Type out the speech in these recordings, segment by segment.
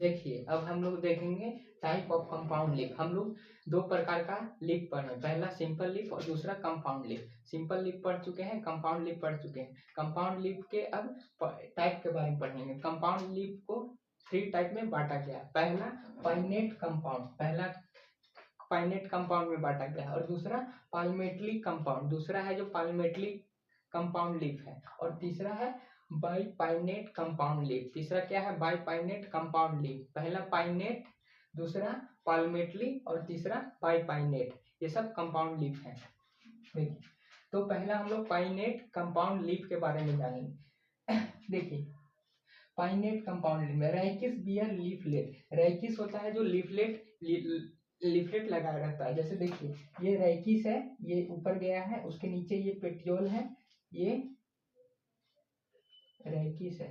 देखिए अब हम लोग देखेंगे टाइप ऑफ कंपाउंड लीफ। हम लोग दो प्रकार का लीफ पढ़े, पहला सिंपल लीफ और दूसरा कंपाउंड लीफ। सिंपल लीफ पढ़ चुके हैं, कंपाउंड लीफ पढ़ चुके हैं। कंपाउंड लीफ के अब टाइप के बारे में पढ़ेंगे। कंपाउंड लीफ को 3 टाइप में बांटा गया। पहला पाइनेट कंपाउंड, पहला पाइनेट कंपाउंड में बांटा गया है, और दूसरा पाल्मेटली कंपाउंड, दूसरा है जो पाल्मेटली कंपाउंड लीफ है, और तीसरा है बाइपाइनेट कंपाउंड लीफ। तीसरा क्या है? Bipinnate compound leaf. पहला पाइनेट, दूसरा पाल्मेटली और तीसरा बाइपाइनेट। ये सब कंपाउंड लीफ है। देखिए तो पहला हम लोग पाइनेट कंपाउंड लीफ के बारे में जानेंगे। देखिए पाइनेट कंपाउंड लीफ में रैकिस बियर लीफलेट। रैकिस होता है जो लीफलेट लगाया रहता है। जैसे देखिए ये रैकिस है, ये ऊपर गया है, उसके नीचे ये पेटियोल है, ये रैकिस है,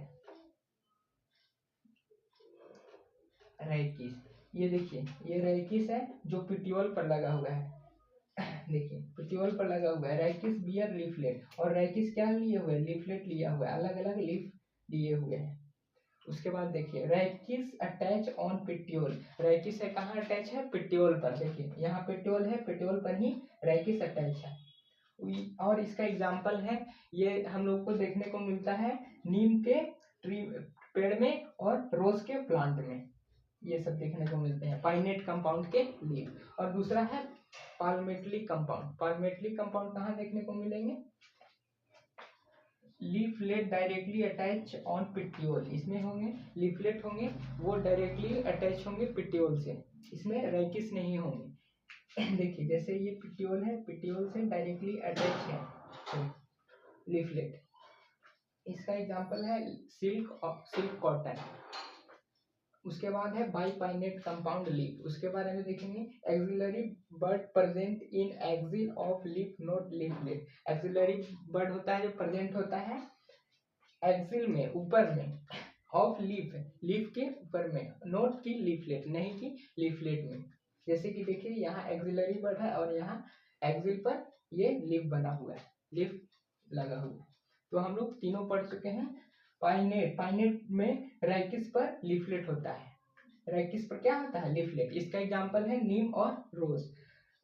रैकिस। ये देखिए ये रैकिस है जो पिटियोल पर लगा हुआ है। देखिए पिटियोल पर लगा हुआ है रैकिस बियर लीफलेट। और रैकिस क्या लिए हुए? लीफलेट लिया हुआ है, अलग अलग लीफ लिए हुए हैं। उसके बाद देखिए rachis attach on petiole. Rachis है कहाँ अटैच है? पिटियोल पर। देखिए यहाँ पिटियोल है, पिटियोल पर ही रैकिस अटैच है। और इसका एग्जाम्पल है, ये हम लोग को देखने को मिलता है नीम के ट्री पेड़ में और रोज के प्लांट में, ये सब देखने को मिलते हैं पाइनेट कंपाउंड के लीफ। और दूसरा है पाल्मेटली कंपाउंड। पाल्मेटली कंपाउंड कहाँ देखने को मिलेंगे? Leaflet directly attach on petiole. इसमें होंगे लीफलेट होंगे, वो डायरेक्टली अटैच होंगे पिटियोल से, इसमें रैकिस नहीं होंगे। देखिए जैसे ये पिटियोल है, पिटियोल से डायरेक्टली अटैच है लीफलेट। इसका एग्जांपल है सिल्क कॉटन। उसके बाद है बाइपाइनेट कंपाउंड लीफ, उसके बारे में देखेंगे। Axillary bud present in axle of leaf note leaflet. Axillary bud होता है जो प्रेजेंट होता है एक्सिल में, ऊपर में, ऑफ लीफ, लीफ के ऊपर में, नोट की लीफलेट, नहीं की लीफलेट में। जैसे कि देखिए यहाँ एक्सिलरी बर्ड है और यहाँ एक्सिल पर ये लीफ बना हुआ है, लीफ लगा हुआ है। तो हम लोग तीनों पढ़ चुके हैं। पाइनेट, पाइनेट में रैकिस पर लीफलेट होता है। रैकिस पर क्या होता है? लीफलेट। इसका एग्जांपल है नीम और रोज।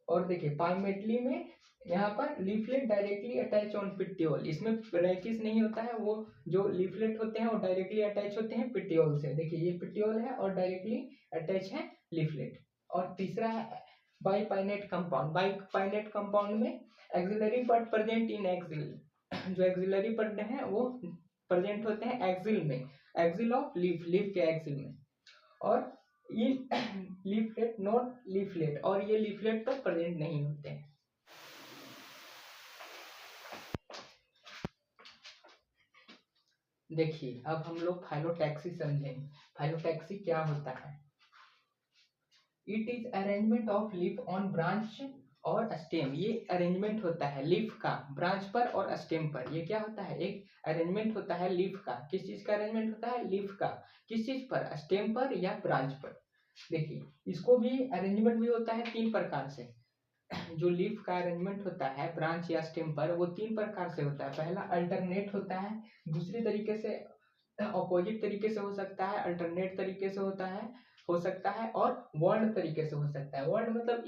और देखिए पाल्मेटली में यहाँ पर leaflet directly attach on petiole. इसमें रैकिस नहीं होता है, वो जो लीफलेट होते हैं वो डायरेक्टली अटैच होते हैं पिटियोल से। देखिए ये पिटियोल है और डायरेक्टली अटैच है लीफलेट। और तीसरा है बाइपाइनेट कंपाउंड। बाइपाइनेट कंपाउंड में axillary part present in axil. जो एक्सिलरी पार्ट है वो प्रेजेंट होते हैं एक्सिल में, एक्सिल ऑफ लीफ, लीफ के एक्सिल में। और ये लीफलेट नॉट लीफलेट, और ये लीफलेट पर प्रेजेंट नहीं होते हैं। देखिए अब हम लोग फाइलोटैक्सी समझेंगे। फाइलोटैक्सी क्या होता है? It is arrangement of leaf on branch और स्टेम। ये अरेंजमेंट होता है लीफ का ब्रांच पर और स्टेम पर। ये क्या होता है? एक अरेंजमेंट होता है लीफ का। किस चीज का अरेंजमेंट होता है? लीफ का। किस चीज पर? स्टेम पर या ब्रांच पर। देखिए इसको भी अरेंजमेंट भी होता है 3 प्रकार से। जो लीफ का अरेंजमेंट होता है ब्रांच या स्टेम पर, वो 3 प्रकार से होता है। पहला अल्टरनेट होता है, दूसरी तरीके से अपोजिट तरीके से हो सकता है, अल्टरनेट तरीके से होता है, हो सकता है, और वर्ड तरीके से हो सकता है। वर्ड मतलब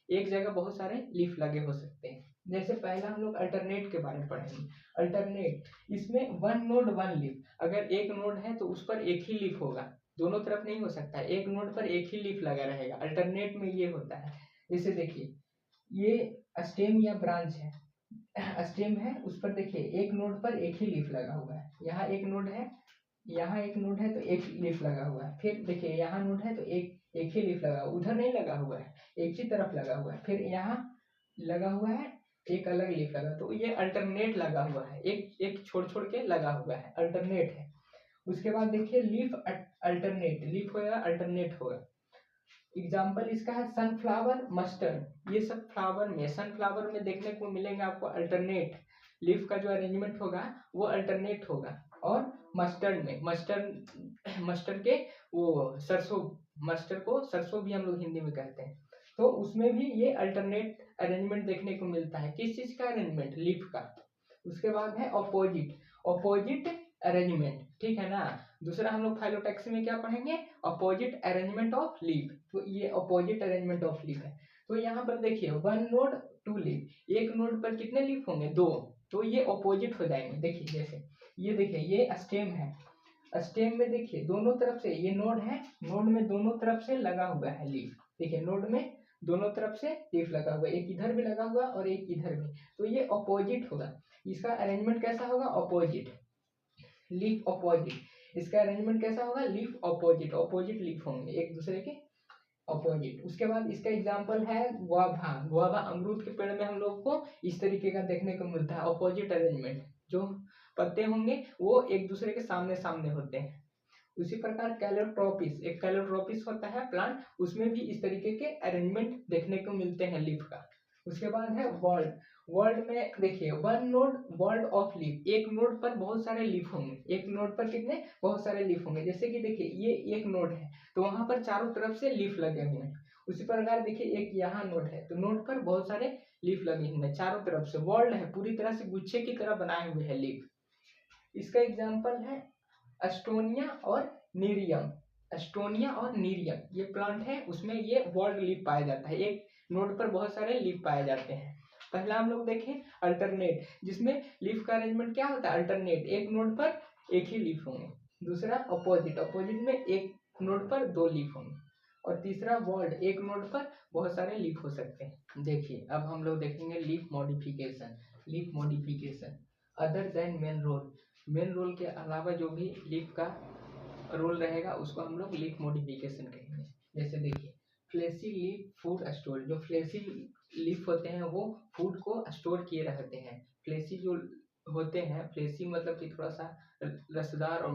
एक जगह बहुत सारे लीफ लगे हो सकते हैं। जैसे पहला हम लोग अल्टरनेट के बारे में पढ़ेंगे। अल्टरनेट, इसमें 1 नोड 1 लीफ। अगर एक नोड है तो उस पर एक ही लीफ होगा, दोनों तरफ नहीं हो सकता, एक नोड पर एक ही लीफ लगा रहेगा। अल्टरनेट में ये होता है। जैसे देखिए ये स्टेम या ब्रांच है, स्टेम है, उस पर देखिए एक नोड पर एक ही लीफ लगा हुआ है। यहाँ एक नोड है, यहाँ एक नोड है तो एक लीफ लगा हुआ है। फिर देखिए यहाँ नोड है तो एक ही लीफ लगा, उधर नहीं लगा हुआ है, एक ही तरफ लगा हुआ है। फिर यहाँ लगा हुआ है एक अलग लीफ लगा, तो ये अल्टरनेट लगा हुआ है, एक छोड़ छोड़ के लगा हुआ है, अल्टरनेट है। उसके बाद देखिए लीफ अल्टरनेट, लीफ होगा अल्टरनेट होगा। एग्जाम्पल इसका है सनफ्लावर, मस्टर्ड। ये सब फ्लावर में, सनफ्लावर में देखने को मिलेगा आपको अल्टरनेट, लीफ का जो अरेंजमेंट होगा वो अल्टरनेट होगा। और मस्टर्ड में, मस्टर्ड के वो सरसों, मस्टर्ड को सरसों भी हम लोग हिंदी में कहते हैं, तो उसमें भी ये अल्टरनेट अरेंजमेंट देखने को मिलता है। किस चीज का अरेंजमेंट? लीफ का। उसके बाद है ऑपोजिट, ऑपोजिट अरेंजमेंट। ठीक है ना। दूसरा हम लोग फाइलोटैक्सी में क्या पढ़ेंगे, अपोजिट अरेंजमेंट ऑफ लीफ। तो ये अपोजिट अरेंजमेंट ऑफ लीफ है। तो यहाँ पर देखिए 1 नोड 2 लीफ, एक नोड पर कितने लीफ होंगे, 2। तो ये अपोजिट हो जाएंगे। देखिए जैसे ये देखिए ये स्टेम है, स्टेम में देखिए दोनों तरफ से ये नोड है, नोड में दोनों तरफ से लगा हुआ है लीफ। देखिए नोड में दोनों तरफ से लीफ लगा हुआ है, एक इधर भी लगा हुआ और एक इधर भी। तो ये अपोजिट होगा, इसका अरेंजमेंट कैसा होगा, अपोजिट, लीफ अपोजिट। इसका अरेंजमेंट कैसा होगा, लीफ अपोजिट, अपोजिट लीफ होंगे एक दूसरे के अपोजिट। उसके बाद इसका एग्जांपल है गुआवा। गुआवा अमरूद के पेड़ में हम लोग को इस तरीके का देखने को मिलता है अपोजिट अरेंजमेंट, जो पत्ते होंगे वो एक दूसरे के सामने सामने होते हैं। उसी प्रकार कैलोट्रोपिस, एक कैलोट्रोपिस होता है प्लांट, उसमें भी इस तरीके के अरेंजमेंट देखने को मिलते हैं लीफ का। उसके बाद है वर्ल्ड, वर्ल्ड में देखिए 1 नोड वर्ल्ड ऑफ लीफ, एक नोड पर बहुत सारे लीफ होंगे, एक नोड पर कितने, बहुत सारे लीफ होंगे। जैसे कि देखिए ये एक नोड है तो वहां पर चारों तरफ से लीफ लगे हुए हैं। उसी प्रकार देखिए एक यहाँ नोड है तो नोड पर बहुत सारे लीफ लगे हुए हैं चारों तरफ से, वर्ल्ड है, पूरी तरह से गुच्छे की तरह बनाए हुए हैं लीफ। इसका एग्जाम्पल है एस्टोनिया और नीरियम। एस्टोनिया और नीरियम ये प्लांट है, उसमें ये वर्ल्ड लीफ पाया जाता है, एक नोड पर बहुत सारे लीफ पाए जाते हैं। पहला हम लोग देखें अल्टरनेट, जिसमें लीफ का अरेंजमेंट क्या होता है, अल्टरनेट, एक नोड पर एक ही लीफ होंगे। दूसरा अपोजिट, अपोजिट में एक नोड पर 2 लीफ होंगे। और तीसरा वर्ल्ड, एक नोड पर बहुत सारे लीफ हो सकते हैं। देखिए अब हम लोग देखेंगे leaf modification. Leaf modification other than main role, main role के अलावा जो भी लीफ का रोल रहेगा उसको हम लोग लीफ मॉडिफिकेशन कहेंगे। जैसे देखिए फ्लेसी लीफ फूड स्टोर, जो फ्लेसी लीफ होते हैं वो फूड को स्टोर किए रहते हैं। फ्लेसी जो होते हैं, फ्लेसी मतलब कि थोड़ा सा रसदार और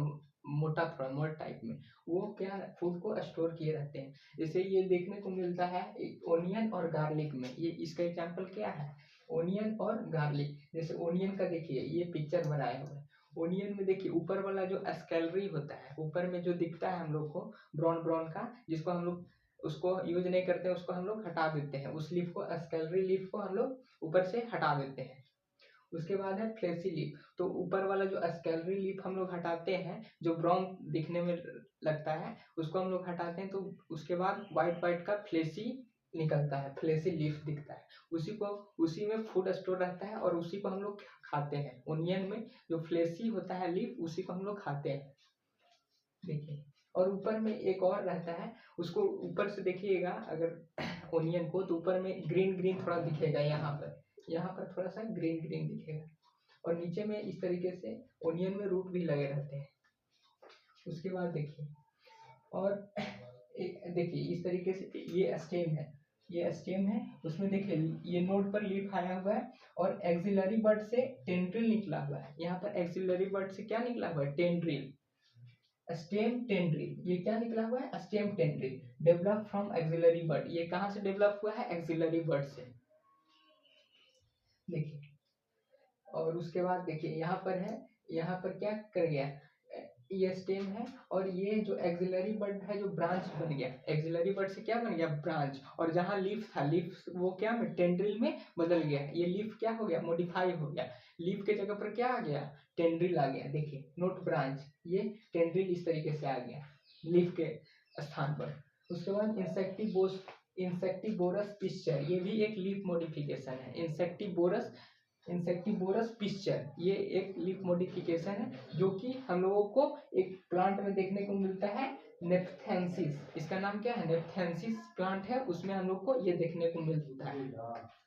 मोटा, थोड़ा मोट टाइप में, वो क्या फूड को स्टोर किए रहते हैं। जैसे ये देखने को मिलता है ओनियन और गार्लिक में, ये इसका एग्जाम्पल क्या है, ओनियन और गार्लिक। जैसे ओनियन का देखिए ये पिक्चर बनाया हुआ है, ओनियन में देखिए ऊपर वाला जो स्कैलरी होता है, ऊपर में जो दिखता है हम लोग को ब्राउन ब्राउन का, जिसको हम लोग उसको यूज नहीं करते हैं, उसको हम लोग हटा देते हैं, उस लीफ को, स्कैलरी लीफ को हम लोग ऊपर से हटा देते हैं। उसके बाद है फ्लेसी लीफ, तो ऊपर वाला जो स्कैलरी लीफ हम लोग हटाते हैं, जो ब्राउन दिखने में लगता है उसको हम लोग हटाते हैं, तो उसके बाद व्हाइट व्हाइट का फ्लेसी निकलता है, फ्लेसी लीफ दिखता है। उसी में फूड स्टोर रहता है और उसी को हम लोग खाते हैं। ओनियन में जो फ्लेसी होता है लीफ उसी को हम लोग खाते हैं। देखिए और ऊपर में एक और रहता है, उसको ऊपर से देखिएगा अगर ओनियन को, तो ऊपर में ग्रीन ग्रीन थोड़ा दिखेगा, यहाँ पर थोड़ा सा ग्रीन ग्रीन दिखेगा, और नीचे में इस तरीके से ओनियन में रूट भी लगे रहते हैं। उसके बाद देखिए और देखिए इस तरीके से ये स्टेम है, ये स्टेम है, उसमें देखिए ये नोड पर लीफ आया हुआ है और एक्सिलरी बड से टेंड्रिल निकला हुआ है। यहाँ पर एक्सिलरी बड से क्या निकला हुआ है, टेंड्रिल, स्टेम टेंड्रिल, ये क्या निकला हुआ है, stem tendril, develop from axillary bud. ये कहाँ से डेवलप हुआ है, एक्सिलरी बड से। देखिए और उसके बाद देखिए यहाँ पर है, यहाँ पर क्या कर गया, ये स्टेम है और ये जो एक्सिलरी बड है जो ब्रांच बन गया, एक्सिलरी बड से क्या बन गया, ब्रांच। और जहाँ लीफ था, लीफ वो क्या में टेंड्रिल में बदल गया, ये लीफ क्या हो गया, मॉडिफाई हो गया, लीफ के जगह पर क्या आ गया, टेंड्रिल आ गया। देखिए नोट ब्रांच, ये टेंड्रिल इस तरीके से आ गया लीफ के स्थान पर। उसके बाद इंसेक्टिबोरस पिक्चर, ये भी एक लीफ मॉडिफिकेशन है। इंसेक्टिबोरस पिक्चर ये एक लीफ मॉडिफिकेशन है जो कि हम लोगों को एक प्लांट में देखने को मिलता है, नेपथेंसिस, इसका नाम क्या है, नेपथेंसिस प्लांट है, उसमें हम लोग को ये देखने को मिलता है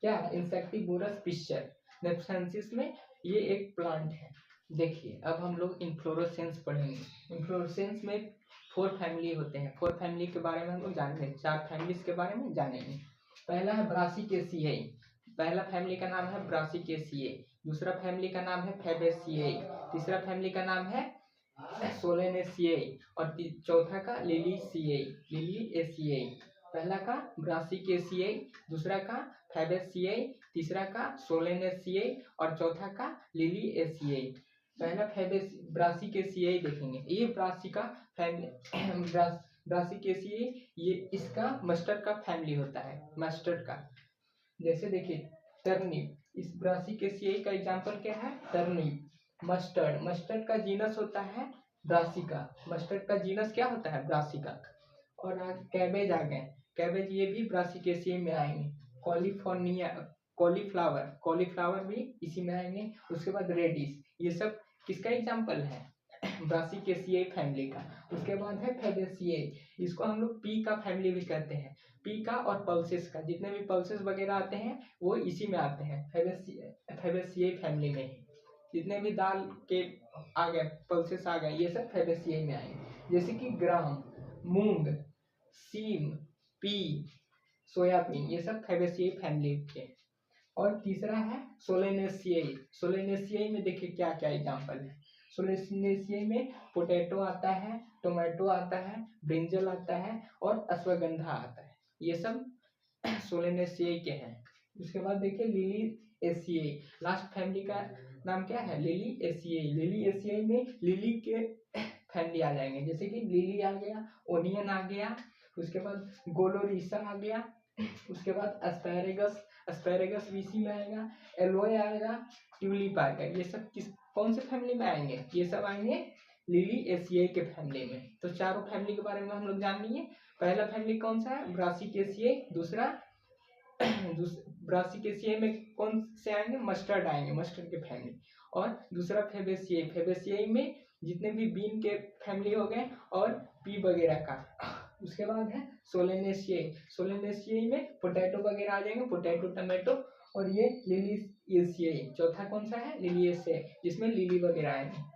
क्या, इंसेक्टिबोरस पिक्चर, नेपथेंसिस में ये एक प्लांट है। देखिए अब हम लोग इन्फ्लोरेसेंस पढ़ेंगे। इन्फ्लोरेसेंस में 4 फैमिली होते हैं, 4 फैमिली के बारे में हम लोग जानेंगे, 4 फैमिलीज के बारे में जानेंगे। पहला है ब्रासिकेसियाई, पहला फैमिली का नाम है ब्रासिकेसियाई, दूसरा फैमिली का नाम है फैबेसियाई, तीसरा फैमिली का नाम है सोलेनेसियाई और चौथा का लिलिएसियाई, लिलिएसियाई। पहला का ब्रासिकेसियाई, दूसरा का फैबेसियाई, तीसरा का सोलेनेसियाई और चौथा का लिलिएसियाई। पहला ब्रासिकेसियाई देखेंगे, ये ब्रासिका फैमिली ब्रासिकेसियाई, ये इसका मस्टर्ड का फैमिली होता है, मस्टर्ड का। जैसे देखिए टर्निप, इस ब्रासिकेसियाई का एग्जांपल क्या है, टर्निप। मस्टर्ड, मस्टर्ड का जीनस होता है ब्रासिका। मस्टर्ड का जीनस क्या होता है? ब्रासिका। और कैबेज आ गए। कैबेज ये भी ब्रासिकेसी में आएंगे। कॉलीफोर्निया, कॉलीफ्लावर, कॉलीफ्लावर भी इसी में आएंगे। उसके बाद रेडिश, ये सब किसका एग्जाम्पल है? ब्रासिकेसिए फैमिली का। उसके बाद है फेबेसिए, इसको हम लोग पी का फैमिली भी कहते हैं। पी का और पल्सेस का, जितने भी पल्सेस वगैरह आते हैं वो इसी में आते हैं, फेबेसिए फैमिली में ही। जितने भी दाल के आ गए, पल्सेस आ गए, ये सब फेबेसिए में आएंगे। जैसे कि ग्राम, मूंग, सीम, पी, सोयाबीन, ये सब फेबेसिए फैमिली के। और तीसरा है सोलेनेसियाई। सोलेनेसियाई में देखिए क्या क्या एग्जाम्पल है। सोलेनेसियाई में पोटैटो आता है, टोमेटो आता है, ब्रिंजल आता है और अश्वगंधा आता है। ये सब सोलेनेसियाई के हैं। उसके बाद देखिए लिली एसियाई। लास्ट फैमिली का नाम क्या है? लिली एसियाई। लिली एसियाई में लिली के फैमिली आ जाएंगे, जैसे कि लिली आ गया, ओनियन आ गया, उसके बाद गोलोरिसा आ गया, उसके बाद एस्पैरेगस, एस्पैरेगस भी इसी में आएगा, एलोए आएगा, ट्यूलिप आएगा। ये सब किस कौन से फैमिली में आएंगे? ये सब आएंगे लिली एसियाई के फैमिली में। तो चारों फैमिली के बारे में हम लोग जान लिए। पहला फैमिली कौन सा है? ब्रासिकेसियाई। दूसरा ब्रासिकेसियाई में कौन से आएंगे? मस्टर्ड आएंगे, मस्टर्ड के फैमिली। और दूसरा फेबेसियाई। फेबेसियाई में जितने भी बीन के फैमिली हो गए और पी वगैरह का। उसके बाद है सोलेनेसियाई। सोलेनेसियाई में पोटैटो वगैरह आ जाएंगे, पोटैटो, टमाटो। और ये लिली एसियाई। चौथा कौन सा है? लिली एसियाई, जिसमें लिली वगैरह आएंगे।